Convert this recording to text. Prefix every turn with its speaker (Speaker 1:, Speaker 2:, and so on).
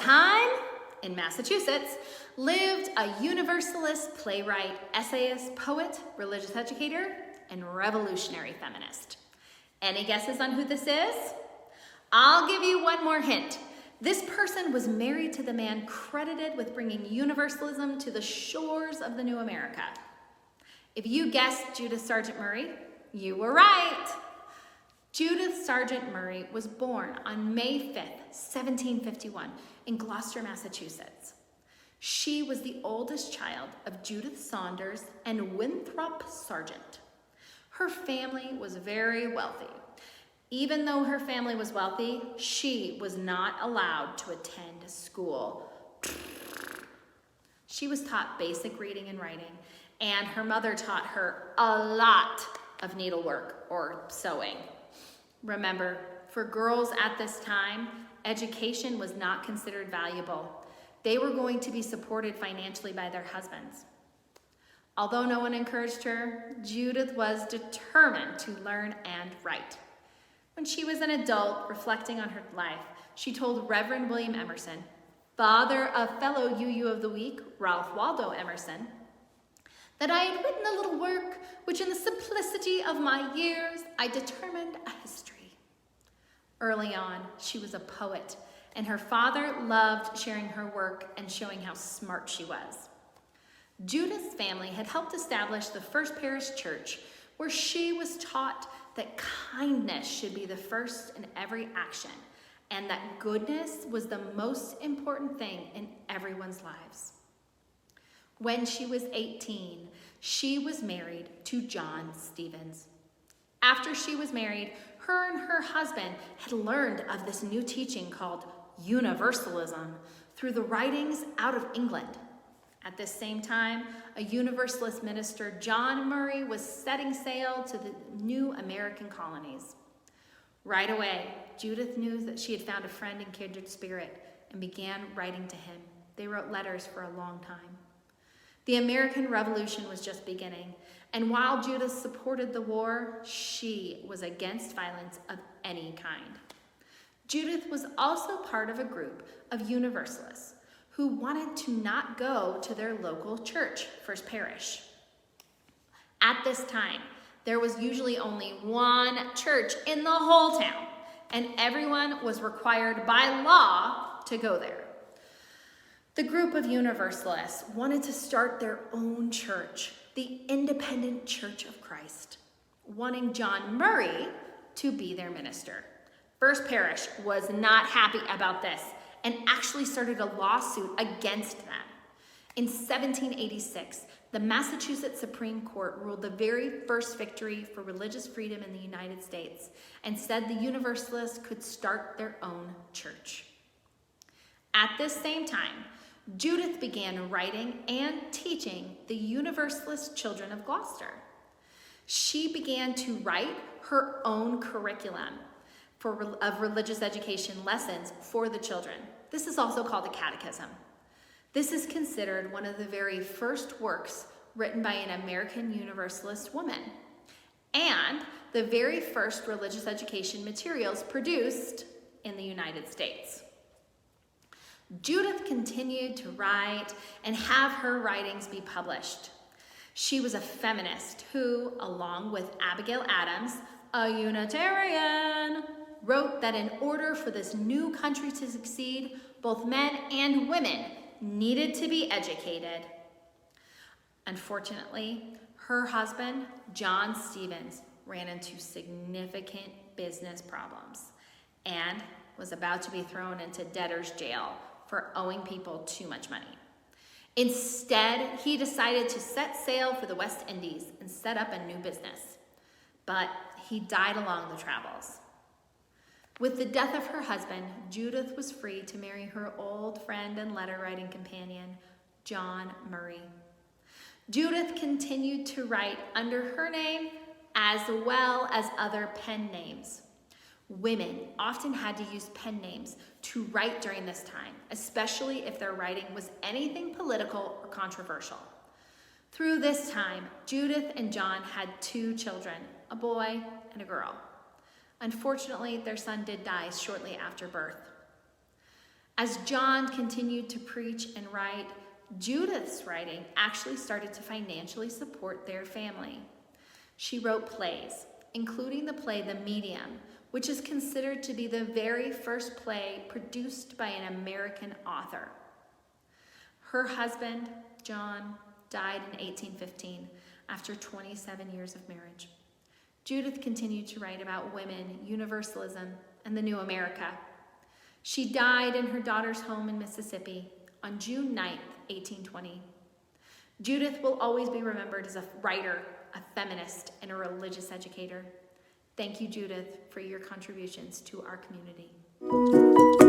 Speaker 1: time, in Massachusetts, lived a Universalist playwright, essayist, poet, religious educator, and revolutionary feminist. Any guesses on who this is? I'll give you one more hint. This person was married to the man credited with bringing universalism to the shores of the new America. If you guessed Judith Sargent Murray, you were right. Judith Sargent Murray was born on May 5th, 1751, in Gloucester, Massachusetts. She was the oldest child of Judith Saunders and Winthrop Sargent. Her family was very wealthy. Even though her family was wealthy, she was not allowed to attend school. She was taught basic reading and writing, and her mother taught her a lot of needlework or sewing. Remember, for girls at this time, education was not considered valuable. They were going to be supported financially by their husbands. Although no one encouraged her, Judith was determined to learn and write. When she was an adult, reflecting on her life, she told Reverend William Emerson, father of fellow UU of the Week, Ralph Waldo Emerson, that I had written a little work which in the simplicity of my years I determined a history. Early on, she was a poet, and her father loved sharing her work and showing how smart she was. Judith's family had helped establish the first parish church, where she was taught that kindness should be the first in every action, and that goodness was the most important thing in everyone's lives. When she was 18, she was married to John Stevens. After she was married, her and her husband had learned of this new teaching called Universalism through the writings out of England. At this same time, a Universalist minister, John Murray, was setting sail to the new American colonies. Right away, Judith knew that she had found a friend in kindred spirit and began writing to him. They wrote letters for a long time. The American Revolution was just beginning, and while Judith supported the war, she was against violence of any kind. Judith was also part of a group of Universalists who wanted to not go to their local church, First Parish. At this time, there was usually only one church in the whole town, and everyone was required by law to go there. The group of Universalists wanted to start their own church, the Independent Church of Christ, wanting John Murray to be their minister. First Parish was not happy about this and actually started a lawsuit against them. In 1786, the Massachusetts Supreme Court ruled the very first victory for religious freedom in the United States and said the Universalists could start their own church. At this same time, Judith began writing and teaching the Universalist children of Gloucester. She began to write her own curriculum of religious education lessons for the children. This is also called a catechism. This is considered one of the very first works written by an American Universalist woman, and the very first religious education materials produced in the United States. Judith continued to write and have her writings be published. She was a feminist who, along with Abigail Adams, a Unitarian, wrote that in order for this new country to succeed, both men and women needed to be educated. Unfortunately, her husband, John Stevens, ran into significant business problems and was about to be thrown into debtor's jail for owing people too much money. Instead, he decided to set sail for the West Indies and set up a new business. But he died along the travels. With the death of her husband, Judith was free to marry her old friend and letter-writing companion, John Murray. Judith continued to write under her name as well as other pen names. Women often had to use pen names to write during this time, especially if their writing was anything political or controversial. Through this time, Judith and John had 2 children, a boy and a girl. Unfortunately, their son did die shortly after birth. As John continued to preach and write, Judith's writing actually started to financially support their family. She wrote plays, including the play The Medium, which is considered to be the very first play produced by an American author. Her husband, John, died in 1815 after 27 years of marriage. Judith continued to write about women, universalism, and the new America. She died in her daughter's home in Mississippi on June 9th, 1820. Judith will always be remembered as a writer, a feminist, and a religious educator. Thank you, Judith, for your contributions to our community.